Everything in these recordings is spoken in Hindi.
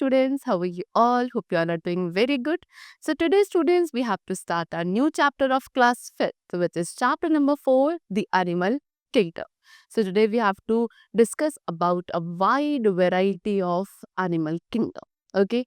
students. How are you all? Hope you all are doing very good. So today, students, we have to start our new chapter of class 5th, which is chapter number 4, the animal kingdom. So today we have to discuss about a wide variety of animal kingdom. Okay.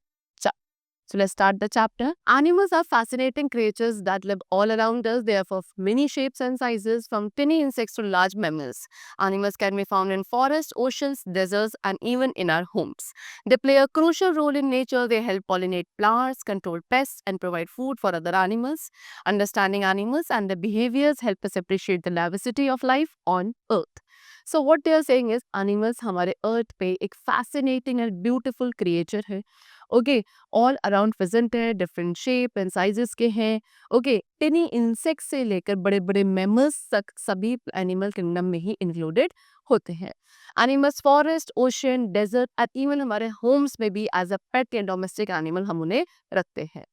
So let's start the chapter. Animals are fascinating creatures that live all around us. They are of many shapes and sizes, from tiny insects to large mammals. Animals can be found in forests, oceans, deserts, and even in our homes. They play a crucial role in nature. They help pollinate plants, control pests, and provide food for other animals. Understanding animals and their behaviors help us appreciate the diversity of life on Earth. So what they are saying is animals हमारे अर्थ पे एक fascinating and beautiful creature है. ओके, ऑल अराउंड प्रेजेंट है, डिफरेंट शेप एंड साइजेस के हैं. ओके, टिनी इंसेक्ट से लेकर बड़े बड़े मैमल्स तक सभी एनिमल किंगडम में ही इंक्लूडेड होते हैं. Animals forest, ocean, desert and even हमारे होम्स में भी एज अ पेट या डोमेस्टिक एनिमल हम उन्हें रखते हैं.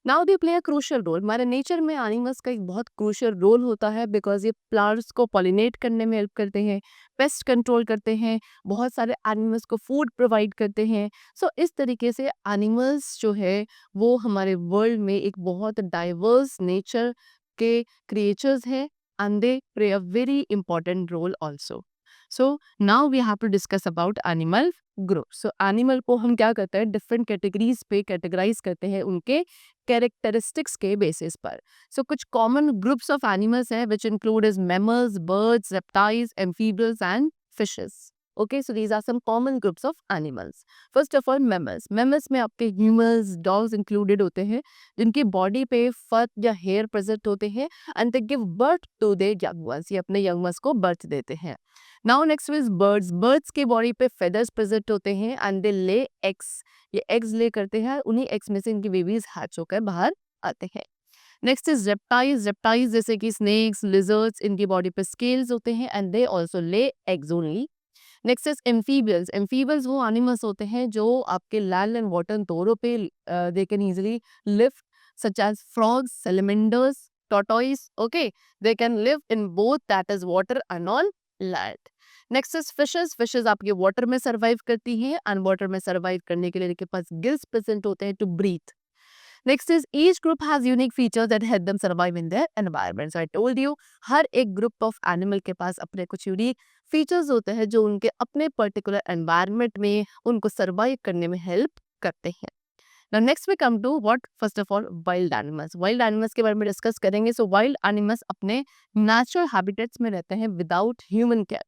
Now they play a crucial role. हमारे नेचर में एनिमल्स का एक बहुत क्रूशियल रोल होता है बिकॉज ये प्लांट्स को पॉलिनेट करने में हेल्प करते हैं, पेस्ट कंट्रोल करते हैं, बहुत सारे एनिमल्स को फूड प्रोवाइड करते हैं. सो इस तरीके से एनिमल्स जो है वो हमारे वर्ल्ड में एक बहुत डाइवर्स नेचर के क्रिएचर्स हैं and they play a very important role also. So now we have to discuss about animal group. So animal को हम क्या करते हैं, डिफरेंट कैटेगरीज पे कैटेगराइज करते हैं उनके कैरेक्टरिस्टिक्स के बेसिस पर. सो कुछ कॉमन ग्रुप्स ऑफ एनिमल्स हैं which include is mammals, birds, reptiles, amphibians and fishes. Okay, so these are some common groups of animals. First of all, mammals. Mammals में आपके humans, dogs included होते हैं जिनकी बॉडी पे फर या हेयर प्रेजेंट होते हैं and they give birth to their young ones. ये अपने young ones को birth देते हैं. Now next is birds. Birds के बॉडी पे feathers प्रेजेंट होते हैं and they lay eggs. ये eggs lay करते हैं, उन्हीं eggs में से इनकी बेबीज hatch होकर बाहर आते हैं. Next is reptiles. रेप्टाइल्स जैसे कि स्नेक्स, लिजर्ड्स, इनकी बॉडी पे स्केल्स होते हैं and they also lay eggs only. Next is amphibians. Amphibians वो एनिमल्स होते हैं जो आपके लैंड एंड वाटर दोनों पे they can easily live, such as frogs, salamanders, tortoise. Okay, they can live in both, that is water and on land. Next is fishes. Fishes आपके वाटर में सर्वाइव करती हैं एंड वाटर में सर्वाइव करने के लिए इनके पास गिल्स प्रेजेंट होते हैं to breathe. Next is each group has unique features that help them survive in their environment. So I told you, हर एक group of animal के पास अपने कुछ unique features होते हैं जो उनके अपने particular environment में उनको survive करने में help करते हैं. Now next we come to what, first of all, wild animals. Wild animals के बारे में discuss करेंगे. So wild animals अपने natural habitats में रहते हैं without human care.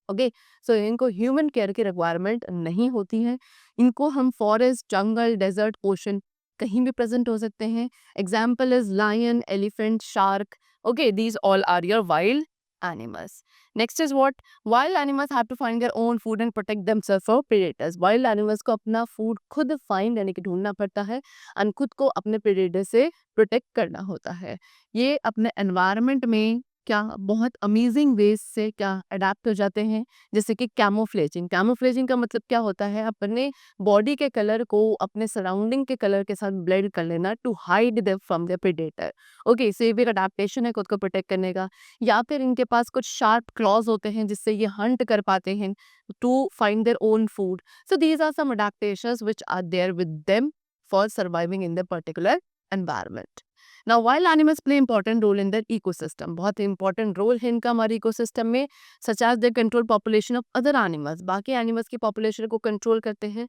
ओके, सो इनको ह्यूमन केयर की रिक्वायरमेंट नहीं होती है. इनको हम फॉरेस्ट, जंगल, डेजर्ट, ओशन कहीं भी प्रेजेंट हो सकते हैं. Example is lion, elephant, shark. Okay, these all are your wild animals. Next is what, wild animals have to find their own food and protect themself from predators. Wild animals को अपना फूड खुद फाइंड यानी कि ढूंढना पड़ता है एंड खुद को अपने प्रेडेटर से प्रोटेक्ट करना होता है. ये अपने एनवायरनमेंट में क्या बहुत अमेजिंग वेज से क्या अडेप्ट हो जाते हैं, जैसे कि कैमोफ्लेजिंग. कैमोफ्लेजिंग का मतलब क्या होता है, अपने बॉडी के कलर को अपने सराउंडिंग के कलर के साथ ब्लेंड कर लेना to hide them from the predator. Okay, so ये भी एक अडेप्टेशन है खुद को प्रोटेक्ट करने का. या फिर इनके पास कुछ शार्प क्लॉज होते हैं जिससे ये हंट कर पाते हैं to find their own food. So these are some adaptations which are there with them for surviving in the particular environment. Now, wild animals play important role in their ecosystem. बहुत important role है इनका हमारे ecosystem में, such as they control population of other animals. बाकी animals की population को control करते हैं,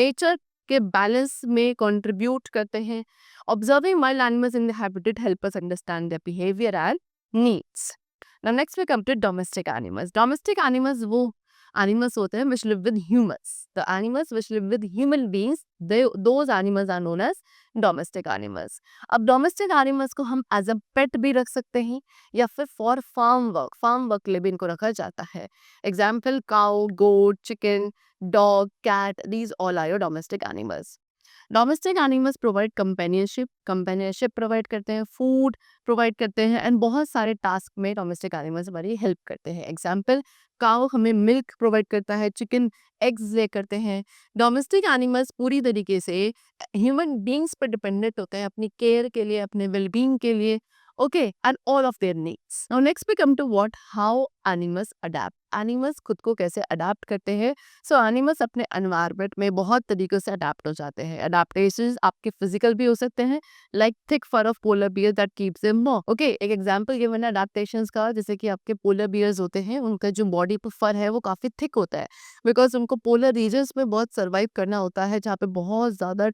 nature के balance में contribute करते हैं. Observing wild animals in their habitat help us understand their behavior and needs. Now, next we come to domestic animals. Domestic animals वो animals होते हैं which live with humans. The animals which live with human beings, those animals are known as domestic animals. अब डोमेस्टिक एनिमल्स को हम एज अ पेट भी रख सकते हैं या फिर फॉर फार्म वर्क के लिए भी इनको रखा जाता है. Example, cow, goat, chicken, dog, cat, these all are your domestic animals. Domestic animals provide companionship provide करते हैं, फूड प्रोवाइड करते हैं एंड बहुत सारे टास्क में डोमेस्टिक एनिमल्स हमारी हेल्प करते हैं. एग्जाम्पल, काउ हमें मिल्क प्रोवाइड करता है, चिकन एग्स ले करते हैं. डोमेस्टिक एनिमल्स पूरी तरीके से ह्यूमन बींग्स पर डिपेंडेंट होते हैं अपनी केयर के लिए, अपने वेलबींग के लिए. Okay, and all of their needs. Now next we come to what how animals adapt. Animals खुद को कैसे अडाप्ट करते हैं. So animals अपने environment में बहुत तरीकों से अडाप्ट हो जाते हैं. Adaptations आपके फिजिकल भी हो सकते हैं, like thick fur of polar bear that keeps them warm. Okay, एक एग्जांपल गिवन है अडेप्टेशंस का, जैसे कि आपके पोलर बियर्स होते हैं, उनका जो बॉडी पर फर है वो काफी थिक होता है, बिकॉज उनको पोलर रीजन्स में बहुत सर्वाइव करना होता है जहाँ पे बहुत ज्यादा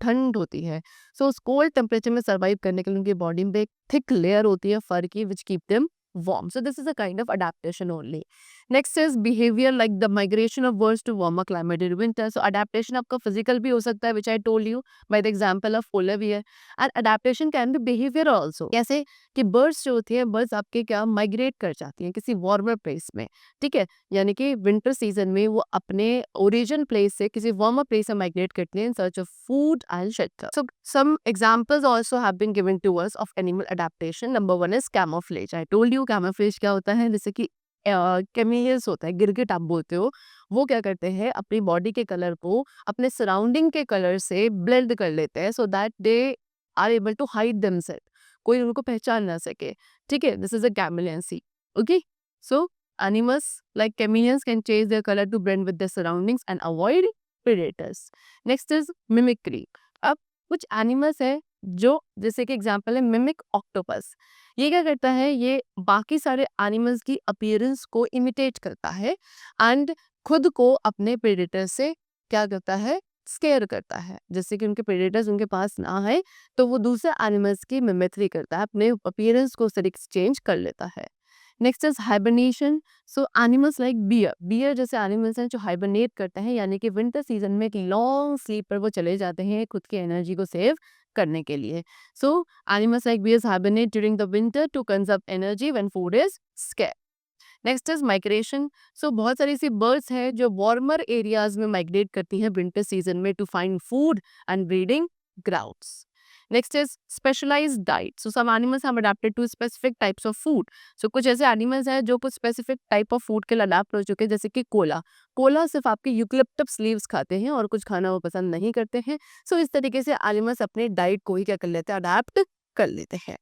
ठंड होती है. सो उस कोल्ड टेम्परेचर में सर्वाइव करने के लिए उनकी बॉडी में एक थिक लेयर होती है फर की, which keep them warm. So this is a kind of adaptation only. Next is behavior, like the migration of birds to warmer climate in winter. So adaptation आपका physical भी हो सकता है, which I told you by the example of polar bear. And adaptation can be behavior also. कैसे कि birds जो होती है, birds आपके क्या migrate कर जाती हैं किसी warmer place में, ठीक है, यानी कि winter season में वो अपने origin place से किसी warmer place से migrate करती हैं in search of food and shelter. So some examples also have been given to us of animal adaptation. Number one is camouflage. I told you camouflage क्या होता है, जैसे कि कैमिलियंस होता है, गिरगिट आप बोलते हो, वो क्या करते हैं अपनी बॉडी के कलर को अपने सराउंडिंग के कलर से ब्लेंड कर लेते हैं, so that they are able to hide themself, कोई उनको पहचान ना सके, ठीक है. दिस इज अ कैमिलियंसी. Okay, so animals like chameleons can change their colour to blend with their surroundings and avoid predators. Next is mimicry. अब कुछ एनिमल्स है जो, जैसे कि एग्जांपल है मिमिक ऑक्टोपस. ये क्या करता है, ये बाकी सारे एनिमल्स की अपीयरेंस को इमिटेट करता है एंड खुद को अपने प्रेडेटर से क्या करता है, स्केयर करता है. जैसे कि उनके प्रेडेटर्स उनके पास ना आए तो वो दूसरे एनिमल्स की मिमिक्री करता है, अपने अपीयरेंस को से एक्सचेंज कर लेता है. Next is hibernation. So animals like bear, bear जैसे एनिमल्स हैं जो हाइबरनेट करते हैं, यानी कि विंटर सीजन में एक लॉन्ग स्लीप पर वो चले जाते हैं खुद की एनर्जी को सेव करने के लिए. So animals like bears hibernate during the winter to conserve energy when food is scarce. Next is migration. So बहुत सारी ऐसी बर्ड्स हैं जो वार्मर एरियाज में माइग्रेट करती हैं विंटर सीजन में to find food and breeding grounds. Next is specialised diet. So some animals have adapted to specific types of food. So कुछ ऐसे एनिमल्स हैं जो कुछ स्पेसिफिक टाइप ऑफ फूड के लिए अडैप्ट हो चुके हैं, जैसे कि कोला. कोला सिर्फ आपके यूकलिप्टस लीव्स खाते हैं और कुछ खाना वो पसंद नहीं करते हैं. सो इस तरीके से एनिमल्स अपने डाइट को ही क्या कर लेते हैं, अडैप्ट कर लेते हैं.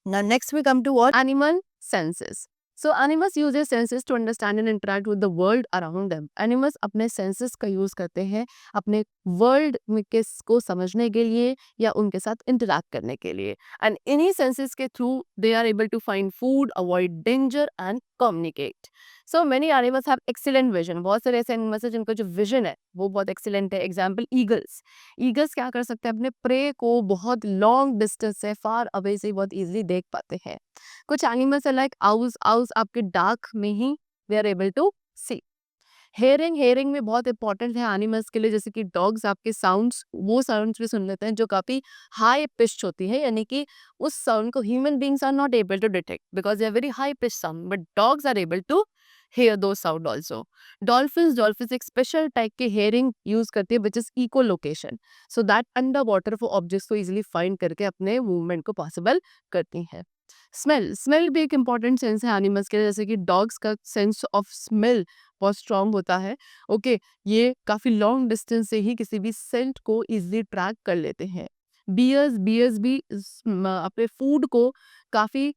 Now next we come to what? Animal senses. So animals use their senses to understand and interact with the world around them. Animals अपने senses का use करते हैं अपने world में को समझने के लिए या उनके साथ interact करने के लिए. And इन्हीं senses के through they are able to find food, avoid danger and communicate. So many animals have excellent vision. बहुत सारे ऐसे animals हैं जिनका जो vision है वो बहुत excellent है. Example eagles. ईगल्स क्या कर सकते हैं, अपने प्रे को बहुत लॉन्ग डिस्टेंस से, फार अवे से बहुत इजीली देख पाते हैं. कुछ एनिमल्स है लाइक आउल्स. आउल्स आपके डार्क में ही we are able to see. Hearing, hearing में बहुत इंपॉर्टेंट है एनिमल्स के लिए, जैसे कि डॉग्स आपके साउंड्स, वो साउंड्स भी सुन लेते हैं जो काफी हाई पिच्ड होती है, यानी कि उस साउंड को human beings are not able to detect because they are very high pitch sound, but dogs are able to hear those sound also. Dolphins एक स्पेशल टाइप के हेयरिंग यूज करती है which is echolocation, so that under water वो ऑब्जेक्ट्स को इजिली फाइंड करके अपने मूवमेंट को पॉसिबल करती है. स्मेल भी एक इंपॉर्टेंट सेंस है एनिमल्स के लिए, जैसे कि डॉग्स का सेंस ऑफ स्मेल बहुत स्ट्रांग होता है. ओके, ये काफी लॉन्ग डिस्टेंस से ही किसी भी सेंट को इजिली ट्रैक कर लेते हैं. बियर्स भी अपने फूड को काफी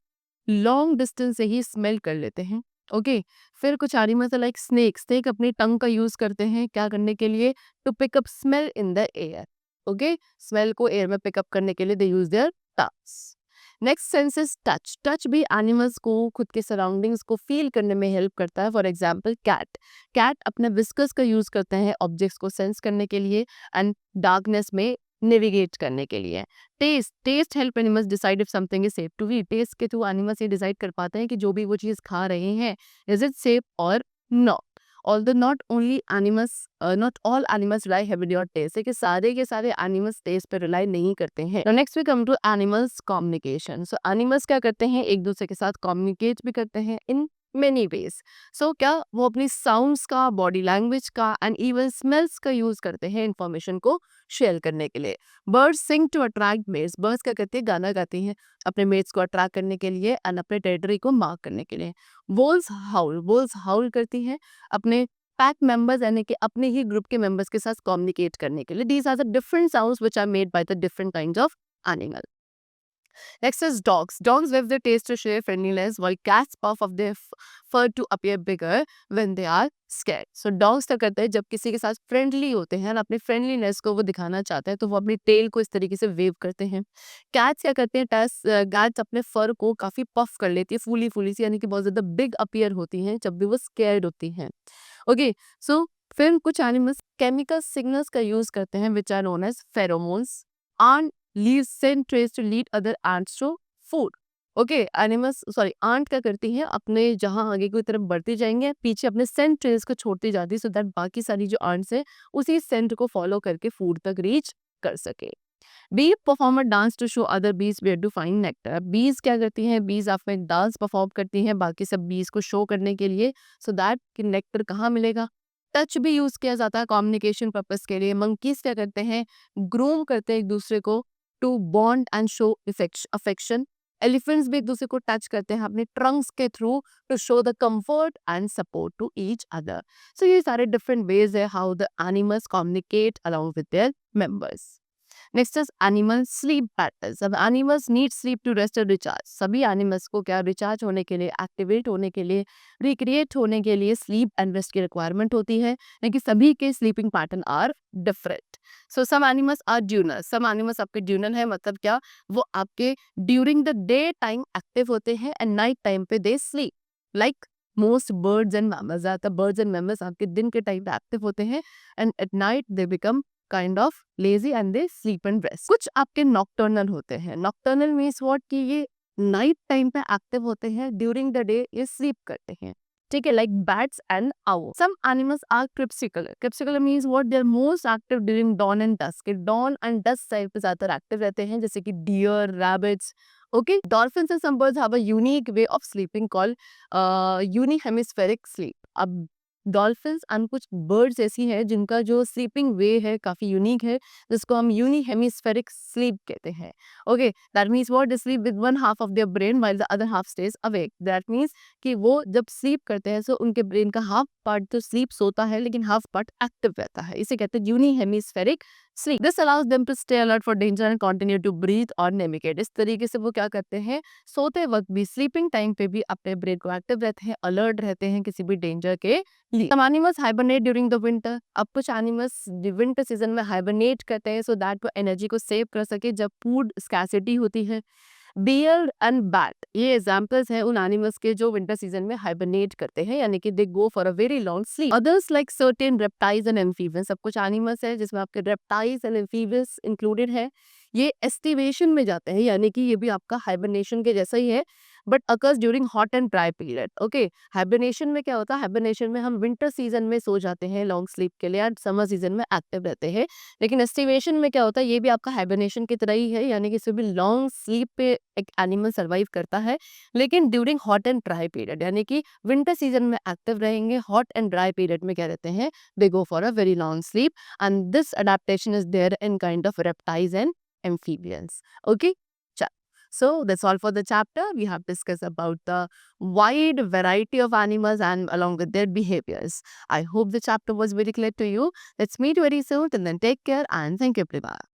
लॉन्ग डिस्टेंस से ही स्मेल कर लेते हैं. ओके, फिर कुछ एनिमल्स लाइक स्नेक अपनी टंग का यूज करते हैं क्या करने के लिए, to pick up smell in the air. Okay, smell को एयर में पिकअप करने के लिए they use their tongues. Next sense is touch. Touch भी एनिमल्स को खुद के सराउंडिंग्स को फील करने में हेल्प करता है. फॉर एग्जाम्पल कैट अपने विस्कस का यूज करते हैं ऑब्जेक्ट्स को सेंस करने के लिए एंड डार्कनेस में नेविगेट करने के लिए. Taste help animals decide if something is safe to eat. Taste के थ्रू एनिमल्स ये डिसाइड कर पाते हैं कि जो भी वो चीज खा रहे हैं इज इट सेफ और not. Although not all animals rely heavily on taste, है कि सारे के सारे animals taste पे rely नहीं करते हैं. Now next we come to animals communication. So animals क्या करते हैं, एक दूसरे के साथ communicate भी करते हैं in many ways. So क्या वो अपनी sounds का, body language का and even smells का use करते हैं information को शेयर करने के लिए. Birds sing to attract mates. Birds क्या करते हैं, गाना गाती हैं अपने mates को attract करने के लिए and अपने territory को mark करने के लिए. Wolves howl करती हैं अपने पैक मेंबर्स यानी कि अपने ही ग्रुप के मेंबर्स के साथ कम्युनिकेट करने के लिए. These are the different sounds which are made by the different kinds of animal. Next is dogs. Dogs wave their tails to show friendliness, while cats puff up their fur to appear bigger when they are scared. So dogs क्या करते हैं, जब किसी के साथ फ्रेंडली होते हैं ना, अपने फ्रेंडलीनेस को वो दिखाना चाहते हैं, तो वो अपनी टेल को इस तरीके से वेव करते हैं. कैट्स क्या करते हैं, कैट्स अपने फर को काफी पफ कर लेती है, फूली फूली सी, यानी कि बहुत ज्यादा बिग अपीयर होती हैं जब भी वो स्केर्ड होती हैं. ओके, सो फिर कुछ एनिमल्स केमिकल सिग्नल्स का यूज करते हैं which are known as pheromones. Ant leave scent trace to lead other ants to food. Okay, animals sorry ant क्या करती हैं, अपने जहां आगे की तरफ बढ़ती जाएंगे, पीछे अपने सेंट ट्रेस को छोड़ती जाती है, सो दैट बाकी सारी जो आंट्स है उसी सेंट को फॉलो करके फूड तक रीच कर सके. Bee perform a dance to show other bees where to find nectar. Bees क्या करती हैं, बीज आपको एक डांस परफॉर्म करती हैं बाकी सब बीज को शो करने के लिए, सो दैट कि नेक्टर कहाँ मिलेगा. टच भी यूज किया जाता है कम्युनिकेशन पर्पस के लिए. मंकीज क्या करते हैं, ग्रूम करते हैं एक दूसरे को to bond and show affection. Elephants भी एक दूसरे को टच करते हैं अपने ट्रंक्स के through to show the comfort and support to each other. So ये सारे डिफरेंट वेज है how the animals communicate along with their members. Next is animal sleep patterns. अब animals need sleep to rest और रिचार्ज. सभी एनिमल्स को क्या रिचार्ज होने के लिए, एक्टिवेट होने के लिए, रिक्रिएट होने के लिए स्लीप एंड रेस्ट की रिक्वायरमेंट होती है, लेकिन सभी के sleeping pattern are different. So some animals are diurnal. Some animals आपके ड्यूनर है, मतलब क्या, वो आपके during the day time active होते हैं एंड नाइट टाइम पे they sleep. Like most birds and mammals. ज्यादातर बर्ड्स एंड मैमल्स आपके दिन के टाइम पे एक्टिव होते हैं and at night they become kind of lazy and they sleep and rest. कुछ आपके नॉक्टर्नल होते हैं. नॉक्टर्नल मीन्स व्हाट, कि ये नाइट टाइम पे एक्टिव होते हैं, ड्यूरिंग द डे ये स्लीप करते हैं. ठीक है, like bats and owl. Some animals are crepuscular. Crepuscular means what, they are most active during dawn and dusk. Dawn and dusk time पे ज्यादातर एक्टिव रहते हैं, जैसे कि deer, rabbits. Okay, dolphins and some birds have a unique way of sleeping called unihemispheric sleep. अब डॉल्फिन्स एंड कुछ बर्ड्स ऐसी हैं जिनका जो स्लीपिंग वे है काफी यूनिक है, जिसको हम यूनी हेमिस्फेरिक स्लीप कहते हैं. Okay, that means what, they sleep with one half of their brain while the other half stage awake. That means कि वो जब स्लीप करते हैं, सो उनके ब्रेन का हाफ पार्ट तो स्लीप सोता है, लेकिन हाफ पार्ट एक्टिव रहता है. इसे कहते हैं unihemispheric sleep. This allows them to stay alert for danger and continue to breathe or navigate. इस तरीके से वो क्या करते हैं, सोते वक्त भी, स्लीपिंग टाइम पे भी अपने ब्रेन को एक्टिव रहते हैं, अलर्ट रहते हैं किसी भी डेंजर के लिए. Some animals hibernate during the winter. अब कुछ एनिमल्स विंटर सीजन में हाइबरनेट करते हैं, सो दैट वो एनर्जी को सेव कर सके जब फूड स्कैसिटी होती है. बियर एंड बैट, ये एग्जांपल्स हैं उन एनिमल्स के जो विंटर सीजन में हाइबरनेट करते हैं, यानी कि they go for a very long sleep. Others like certain reptiles and amphibians. सब कुछ एनिमल्स है जिसमें आपके रेप्टाइल्स एंड एम्फीबियंस इंक्लूडेड है. ये एस्टिवेशन में जाते हैं, यानी कि ये भी आपका हाइबरनेशन के जैसा ही है, but occurs during hot and dry period. Okay, hibernation में क्या होता है, हाइबरनेशन में हम विंटर सीजन में सो जाते हैं लॉन्ग स्लीप के लिए, एंड समर सीजन में एक्टिव रहते हैं. लेकिन एस्टिवेशन में क्या होता है, ये भी आपका हाइबरनेशन की तरह ही है, यानी कि इसमें भी लॉन्ग स्लीप पे एक एनिमल सर्वाइव करता है, लेकिन during hot and dry period, यानी कि विंटर सीजन में एक्टिव रहेंगे, हॉट एंड ड्राई पीरियड में क्या रहते हैं, they go for a very long sleep. And this adaptation is there in kind of reptiles and amphibians. Okay, so that's all for the chapter. We have discussed about the wide variety of animals and along with their behaviors. I hope the chapter was very clear to you. Let's meet very soon, and then take care and thank you everyone.